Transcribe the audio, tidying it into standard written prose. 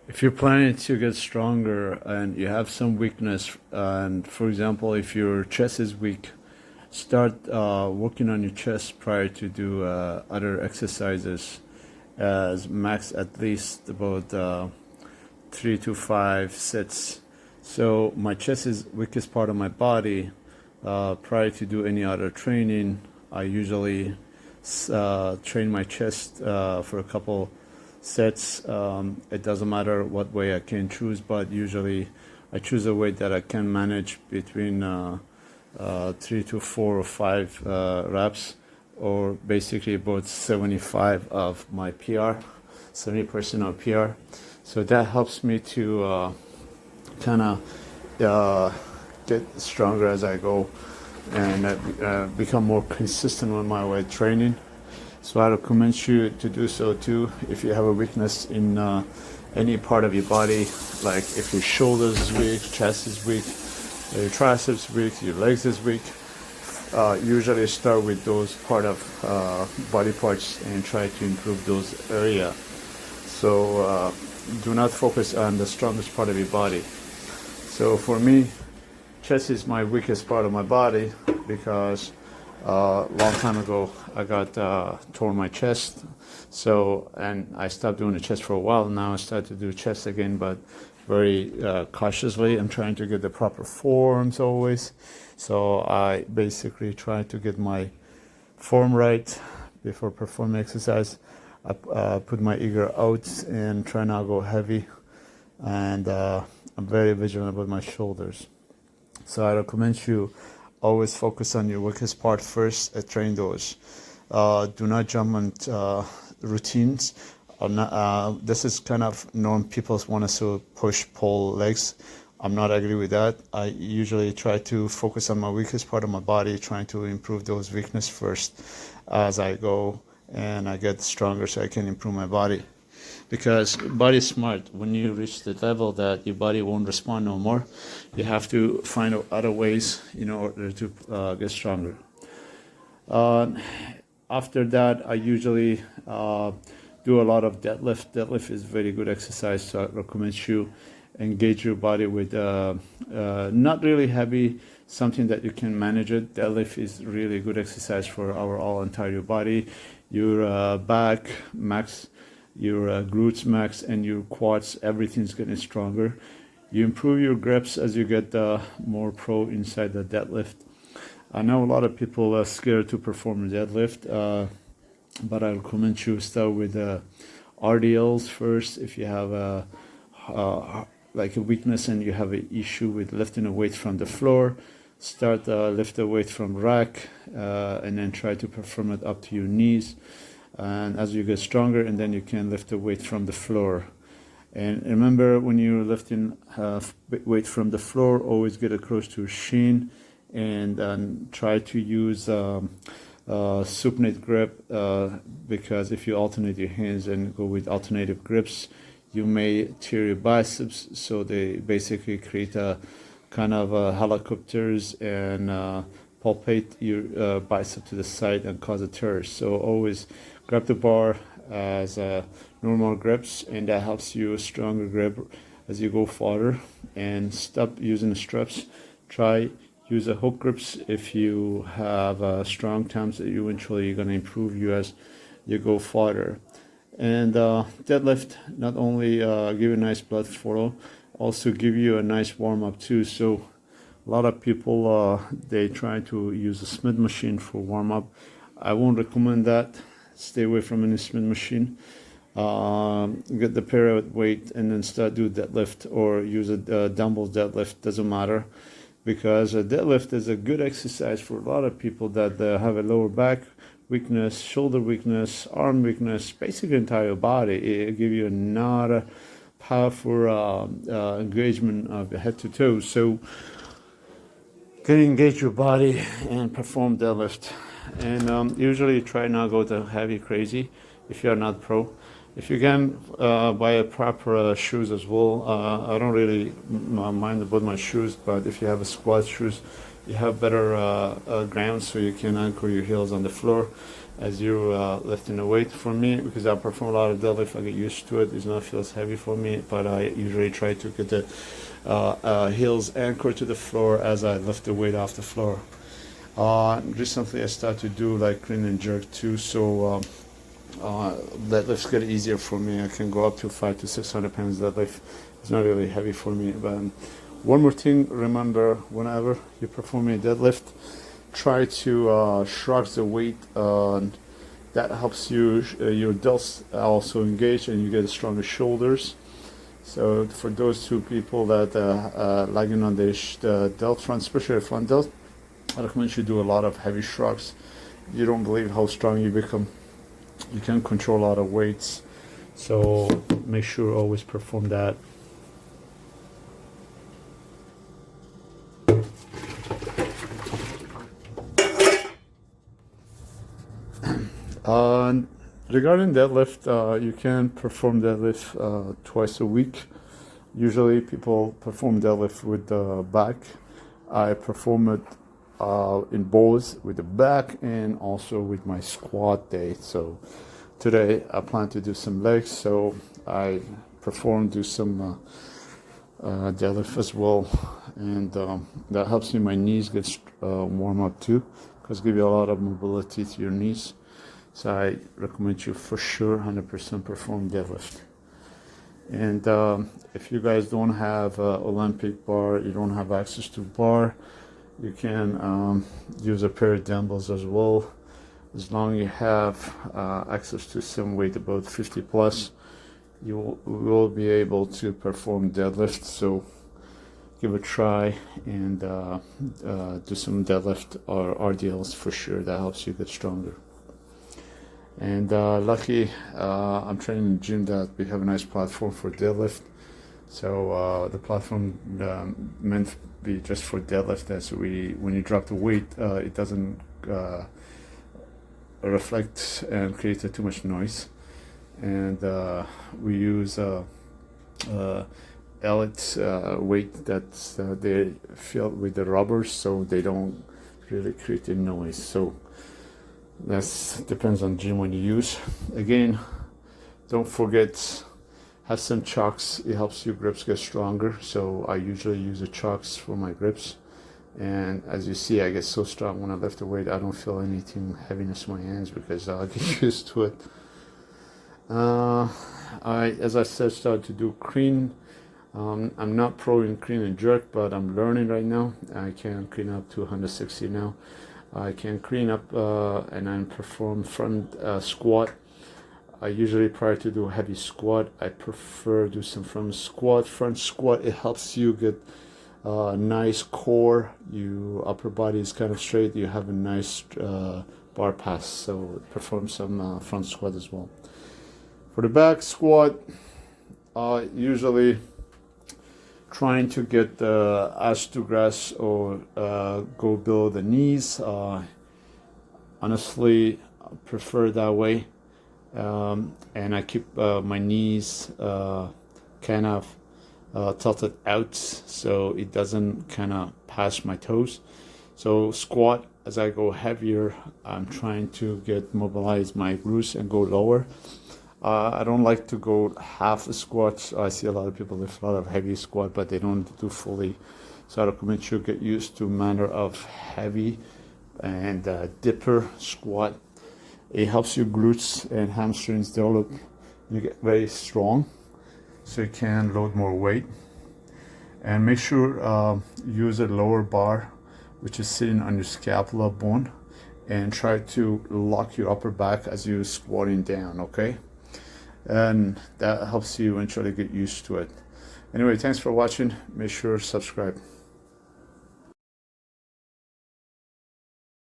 If you're planning to get stronger and you have some weakness, and for example, if your chest is weak, start working on your chest prior to do other exercises, as max at least about 3 to 5 sets. So my chest is weakest part of my body. Prior to do any other training, I usually train my chest for a couple sets. It doesn't matter what way I can choose, but usually I choose a weight that I can manage between 3 to 4 or 5 reps, or basically about 75 of my PR, 70% of PR. So that helps me to kind of get stronger as I go and become more consistent with my weight training. So I recommend you to do so too. If you have a weakness in any part of your body, like if your shoulders is weak, chest is weak, your triceps is weak, your legs is weak, usually start with those part of body parts and try to improve those area. So do not focus on the strongest part of your body. So for me, chest is my weakest part of my body because long time ago I got torn my chest. So, and I stopped doing the chest for a while. Now I start to do chest again, but very cautiously. I'm trying to get the proper forms always. So I basically try to get my form right before performing exercise. I put my ego out and try not to go heavy. And I'm very vigilant about my shoulders. So I recommend you always focus on your weakest part first and train those. Do not jump on routines. This is kind of norm. People want us to push, pull legs. I'm not agree with that. I usually try to focus on my weakest part of my body, trying to improve those weakness first as I go, and I get stronger so I can improve my body. Because body is smart. When you reach the level that your body won't respond no more, you have to find other ways in order to get stronger. After that, I usually do a lot of deadlift. Deadlift is very good exercise, so I recommend you engage your body with not really heavy, something that you can manage it. Deadlift is really good exercise for our all entire body. Your back max, your glutes max, and your quads, everything's getting stronger. You improve your grips as you get more pro inside the deadlift. I know a lot of people are scared to perform deadlift, but I recommend you start with RDLs first. If you have like a weakness and you have an issue with lifting a weight from the floor, start lift the weight from rack and then try to perform it up to your knees. And as you get stronger, and then you can lift the weight from the floor. And remember, when you're lifting weight from the floor, always get it close to your shin, and try to use supinate grip, because if you alternate your hands and go with alternative grips, you may tear your biceps. So they basically create a kind of helicopters and palpate your bicep to the side and cause a tear. So always grab the bar as normal grips, and that helps you a stronger grip as you go farther. And stop using the straps. Try use a hook grips if you have strong times that eventually you're going to improve you as you go farther. And deadlift not only give you a nice blood flow, also give you a nice warm up too. So a lot of people they try to use a Smith machine for warm up. I won't recommend that. Stay away from any Smith machine. Get the period weight and then start do deadlift, or use a dumbbell deadlift. Doesn't matter, because a deadlift is a good exercise for a lot of people that have a lower back weakness, shoulder weakness, arm weakness, basically entire body. It gives you another powerful engagement of head to toe. So can engage your body and perform deadlift. And usually try not to go to heavy crazy if you are not pro. If you can buy a proper shoes as well. I don't really mind about my shoes, but if you have a squat shoes, you have better ground so you can anchor your heels on the floor. as you're lifting the weight. For me, because I perform a lot of deadlift, I get used to it. It's not feels heavy for me, but I usually try to get the heels anchored to the floor as I lift the weight off the floor. Recently I started to do like clean and jerk too, so deadlifts get easier for me. I can go up to 500 to 600 pounds deadlift. It's not really heavy for me. But one more thing, remember, whenever you perform a deadlift, try to shrug the weight. That helps you, your delts also engage, and you get stronger shoulders. So for those two people that lagging on the delt front, especially the front delt, I recommend you do a lot of heavy shrugs. You don't believe how strong you become. You can control a lot of weights, so make sure always perform that. Regarding deadlift, you can perform deadlift twice a week. Usually people perform deadlift with the back. I perform it in both with the back and also with my squat day. So today I plan to do some legs, so I do some deadlift as well, and that helps me. My knees get warm up too, because give you a lot of mobility to your knees. So I recommend you for sure 100% perform deadlift. And if you guys don't have Olympic bar, you don't have access to bar, you can use a pair of dumbbells as well. As long as you have access to some weight about 50 plus, you will be able to perform deadlift. So give it a try and do some deadlift or RDLs for sure. That helps you get stronger. And lucky, I'm training in the gym that we have a nice platform for deadlift. So the platform meant to be just for deadlift. As when you drop the weight, it doesn't reflect and create too much noise. And we use Elite weight that they filled with the rubbers, so they don't really create a noise. So that depends on gym when you use. Again, don't forget, have some chalks. It helps your grips get stronger. So I usually use the chalks for my grips. And as you see, I get so strong when I lift the weight. I don't feel anything heaviness in my hands because I get used to it. As I said, started to do clean. I'm not pro in clean and jerk, but I'm learning right now. I can clean up to 160 now. I can clean up and then perform front squat. I usually, prior to do heavy squat, I prefer do some front squat. Front squat, it helps you get a nice core. Your upper body is kind of straight. You have a nice bar pass. So perform some front squat as well. For the back squat, usually trying to get the ass to grass or go below the knees. Honestly, I prefer that way. And I keep my knees kind of tilted out so it doesn't kind of pass my toes. So squat, as I go heavier, I'm trying to mobilize my glutes and go lower. I don't like to go half a squat. I see a lot of people lift a lot of heavy squat, but they don't do fully. So I recommend you get used to manner of heavy and dipper squat. It helps your glutes and hamstrings develop. You get very strong, so you can load more weight. And make sure use a lower bar, which is sitting on your scapula bone, and try to lock your upper back as you're squatting down, okay? And that helps you eventually get used to it. Anyway, thanks for watching. Make sure to subscribe.